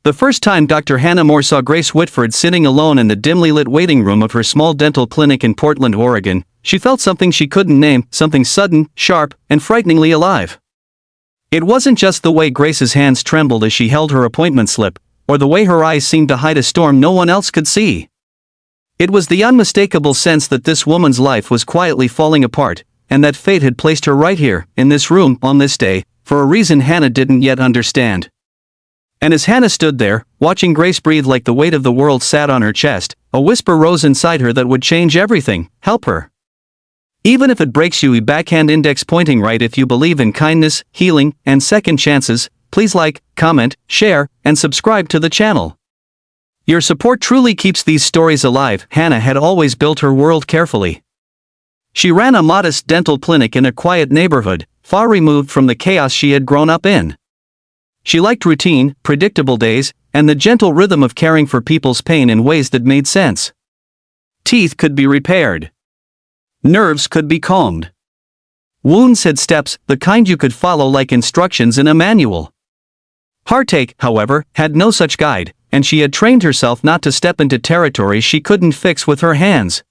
The first time Dr. Hannah Moore saw Grace Whitford sitting alone in the dimly lit waiting room of her small dental clinic in Portland, Oregon, she felt something she couldn't name, something sudden, sharp, and frighteningly alive. It wasn't just the way Grace's hands trembled as she held her appointment slip, or the way her eyes seemed to hide a storm no one else could see. It was the unmistakable sense that this woman's life was quietly falling apart, and that fate had placed her right here, in this room, on this day, for a reason Hannah didn't yet understand. And as Hannah stood there, watching Grace breathe like the weight of the world sat on her chest, a whisper rose inside her that would change everything. Help her. Even if it breaks you, backhand index pointing right. If you believe in kindness, healing, and second chances, please like, comment, share, and subscribe to the channel. Your support truly keeps these stories alive. Hannah had always built her world carefully. She ran a modest dental clinic in a quiet neighborhood, far removed from the chaos she had grown up in. She liked routine, predictable days, and the gentle rhythm of caring for people's pain in ways that made sense. Teeth could be repaired. Nerves could be calmed. Wounds had steps, the kind you could follow like instructions in a manual. Heartache, however, had no such guide, and she had trained herself not to step into territory she couldn't fix with her hands.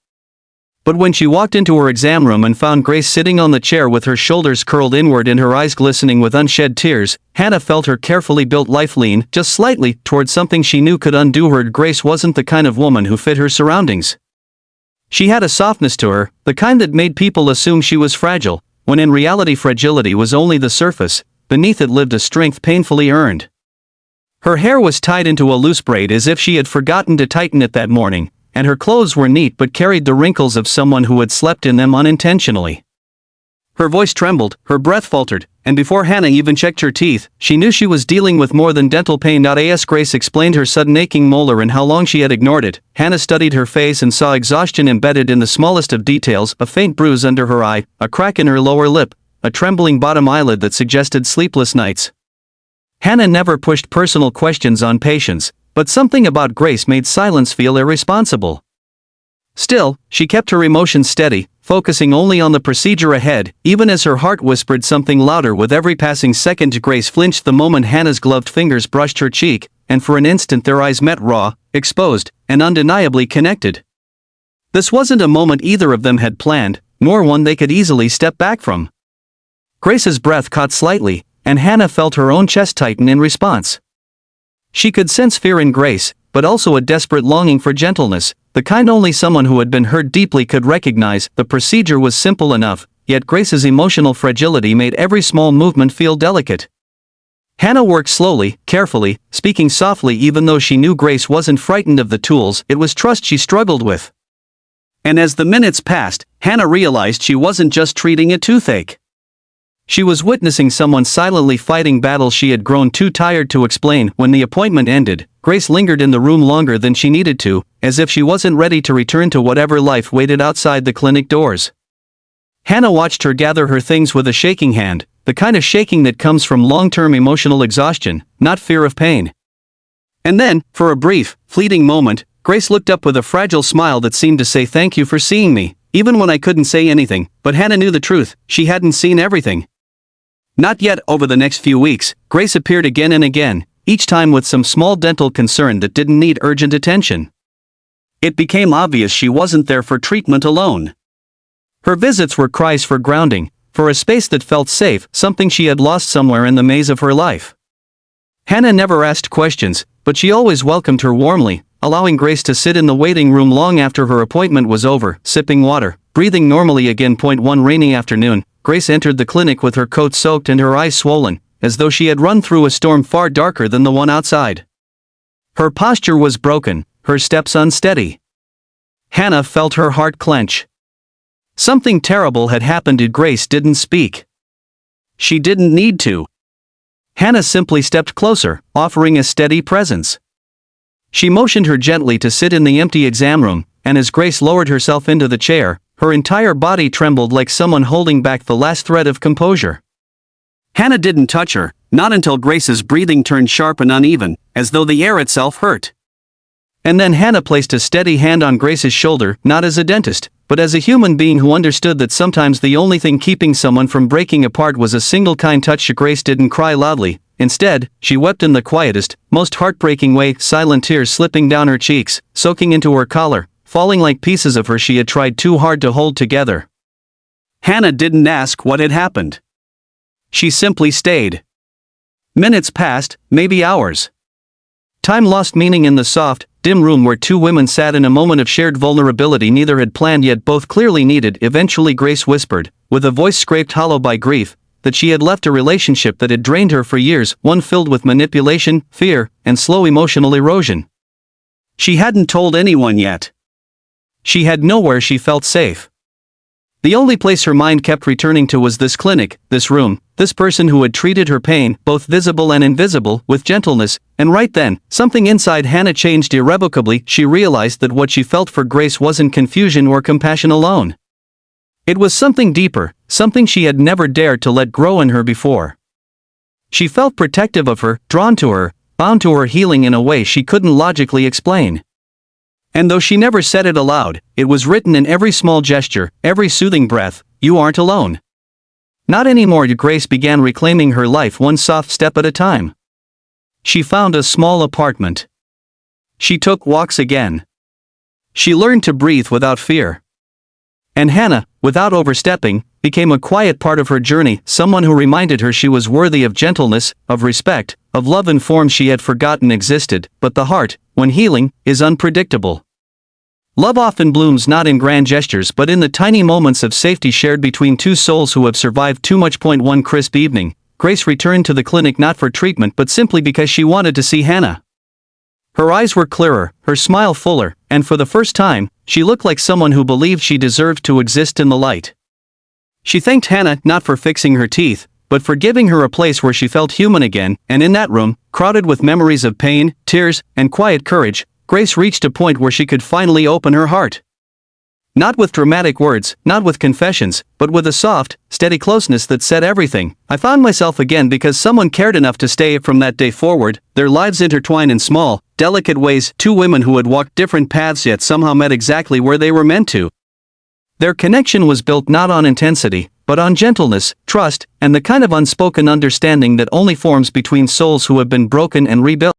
But when she walked into her exam room and found Grace sitting on the chair with her shoulders curled inward and her eyes glistening with unshed tears, Hannah felt her carefully built life lean, just slightly, toward something she knew could undo her. Grace wasn't the kind of woman who fit her surroundings. She had a softness to her, the kind that made people assume she was fragile, when in reality fragility was only the surface. Beneath it lived a strength painfully earned. Her hair was tied into a loose braid as if she had forgotten to tighten it that morning, and her clothes were neat but carried the wrinkles of someone who had slept in them unintentionally. Her voice trembled, her breath faltered, and before Hannah even checked her teeth, she knew she was dealing with more than dental pain. As Grace explained her sudden aching molar and how long she had ignored it, Hannah studied her face and saw exhaustion embedded in the smallest of details: a faint bruise under her eye, a crack in her lower lip, a trembling bottom eyelid that suggested sleepless nights. Hannah never pushed personal questions on patients, but something about Grace made silence feel irresponsible. Still, she kept her emotions steady, focusing only on the procedure ahead, even as her heart whispered something louder with every passing second. Grace flinched the moment Hannah's gloved fingers brushed her cheek, and for an instant their eyes met, raw, exposed, and undeniably connected. This wasn't a moment either of them had planned, nor one they could easily step back from. Grace's breath caught slightly, and Hannah felt her own chest tighten in response. She could sense fear in Grace, but also a desperate longing for gentleness, the kind only someone who had been hurt deeply could recognize. The procedure was simple enough, yet Grace's emotional fragility made every small movement feel delicate. Hannah worked slowly, carefully, speaking softly even though she knew Grace wasn't frightened of the tools. It was trust she struggled with. And as the minutes passed, Hannah realized she wasn't just treating a toothache. She was witnessing someone silently fighting battles she had grown too tired to explain. When the appointment ended, Grace lingered in the room longer than she needed to, as if she wasn't ready to return to whatever life waited outside the clinic doors. Hannah watched her gather her things with a shaking hand, the kind of shaking that comes from long-term emotional exhaustion, not fear of pain. And then, for a brief, fleeting moment, Grace looked up with a fragile smile that seemed to say, "Thank you for seeing me," even when I couldn't say anything. But Hannah knew the truth: she hadn't seen everything. Not yet. Over the next few weeks, Grace appeared again and again, each time with some small dental concern that didn't need urgent attention. It became obvious she wasn't there for treatment alone. Her visits were cries for grounding, for a space that felt safe, something she had lost somewhere in the maze of her life. Hannah never asked questions, but she always welcomed her warmly, allowing Grace to sit in the waiting room long after her appointment was over, sipping water, breathing normally again. One rainy afternoon, Grace entered the clinic with her coat soaked and her eyes swollen, as though she had run through a storm far darker than the one outside. Her posture was broken, her steps unsteady. Hannah felt her heart clench. Something terrible had happened. Grace didn't speak. She didn't need to. Hannah simply stepped closer, offering a steady presence. She motioned her gently to sit in the empty exam room, and as Grace lowered herself into the chair, her entire body trembled like someone holding back the last thread of composure. Hannah didn't touch her, not until Grace's breathing turned sharp and uneven, as though the air itself hurt. And then Hannah placed a steady hand on Grace's shoulder, not as a dentist, but as a human being who understood that sometimes the only thing keeping someone from breaking apart was a single kind touch. Grace didn't cry loudly, Instead, she wept in the quietest, most heartbreaking way, silent tears slipping down her cheeks, soaking into her collar, falling like pieces of her she had tried too hard to hold together. Hannah didn't ask what had happened. She simply stayed. Minutes passed, maybe hours. Time lost meaning in the soft, dim room where two women sat in a moment of shared vulnerability neither had planned yet both clearly needed. Eventually Grace whispered, with a voice scraped hollow by grief, that she had left a relationship that had drained her for years, one filled with manipulation, fear, and slow emotional erosion. She hadn't told anyone yet. She had nowhere she felt safe. The only place her mind kept returning to was this clinic, this room, this person who had treated her pain, both visible and invisible, with gentleness, and right then, something inside Hannah changed irrevocably. She realized that what she felt for Grace wasn't confusion or compassion alone. It was something deeper, something she had never dared to let grow in her before. She felt protective of her, drawn to her, bound to her healing in a way she couldn't logically explain. And though she never said it aloud, it was written in every small gesture, every soothing breath: you aren't alone. Not anymore. Grace began reclaiming her life one soft step at a time. She found a small apartment. She took walks again. She learned to breathe without fear. And Hannah, without overstepping, became a quiet part of her journey, someone who reminded her she was worthy of gentleness, of respect, of love in forms she had forgotten existed. But the heart, when healing, is unpredictable. Love often blooms not in grand gestures but in the tiny moments of safety shared between two souls who have survived too much. One crisp evening, Grace returned to the clinic not for treatment but simply because she wanted to see Hannah. Her eyes were clearer, her smile fuller, and for the first time, she looked like someone who believed she deserved to exist in the light. She thanked Hannah not for fixing her teeth, but for giving her a place where she felt human again, and in that room, crowded with memories of pain, tears, and quiet courage, Grace reached a point where she could finally open her heart. Not with dramatic words, not with confessions, but with a soft, steady closeness that said everything. I found myself again because someone cared enough to stay. From that day forward, their lives intertwined in small, delicate ways, two women who had walked different paths yet somehow met exactly where they were meant to. Their connection was built not on intensity, but on gentleness, trust, and the kind of unspoken understanding that only forms between souls who have been broken and rebuilt.